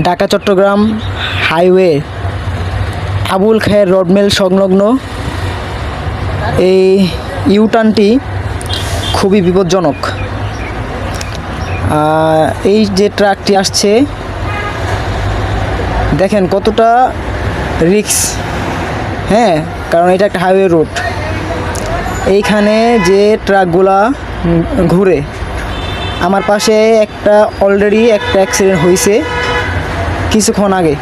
Dhaka Chittagong highway Abul খায়ের রডমেল সংলগ্ন এই ইউটার্নটি খুবই বিপজ্জনক। এই যে ট্রাকটি আসছে দেখেন কতটা রিস্ক, হ্যাঁ, কারণ এটা একটা হাইওয়ে রোড। এইখানে যে ট্রাকগুলা ঘুরে, আমার পাশে অলরেডি একটা অ্যাক্সিডেন্ট হয়েছে কিছুক্ষণ আগে।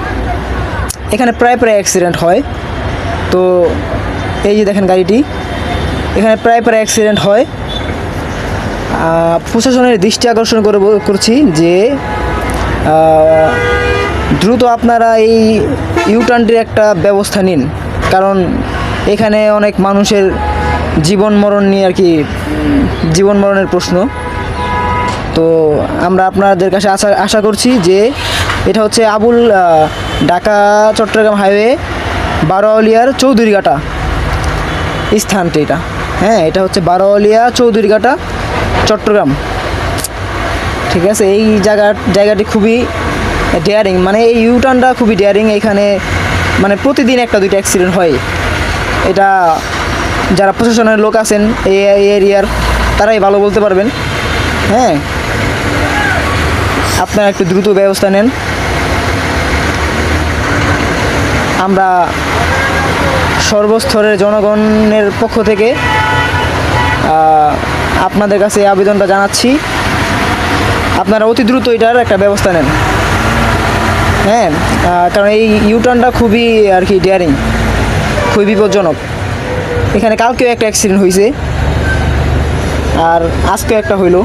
এখানে প্রায় অ্যাক্সিডেন্ট হয়। তো এই যে দেখেন গাড়িটি, এখানে প্রায় অ্যাক্সিডেন্ট হয়। প্রশাসনের দৃষ্টি আকর্ষণ করছি যে দ্রুত আপনারা এই ইউটার্নটির একটা ব্যবস্থা নিন, কারণ এখানে অনেক মানুষের জীবন মরণ নিয়ে আর কি, জীবন মরণের প্রশ্ন। তো আমরা আপনাদের কাছে আশা করছি যে এটা হচ্ছে ঢাকা চট্টগ্রাম হাইওয়ে বারোয়ালিয়ার চৌধুরীঘাটা স্থানটি এটা, হ্যাঁ, এটা হচ্ছে বারোয়ালিয়া চৌধুরীঘাটা চট্টগ্রাম, ঠিক আছে। এই জায়গাটি খুবই ডেয়ারিং, মানে এই ইউটার্নটা খুবই ডেয়ারিং। এখানে মানে প্রতিদিন একটা দুইটা অ্যাক্সিডেন্ট হয়। এটা যারা প্রশাসনের লোক আছেন এই এরিয়ার তারাই ভালো বলতে পারবেন। হ্যাঁ, আপনারা একটু দ্রুত ব্যবস্থা নেন। আমরা সর্বস্তরের জনগণের পক্ষ থেকে আপনাদের কাছে এই আবেদনটা জানাচ্ছি, আপনারা অতি দ্রুত এটার একটা ব্যবস্থা নেন। হ্যাঁ, কারণ এই ইউটার্নটা খুবই আর কি ডেয়ারিং, খুবই বিপজ্জনক। এখানে কালকেও একটা অ্যাক্সিডেন্ট হয়েছে আর আজকেও একটা হইলো।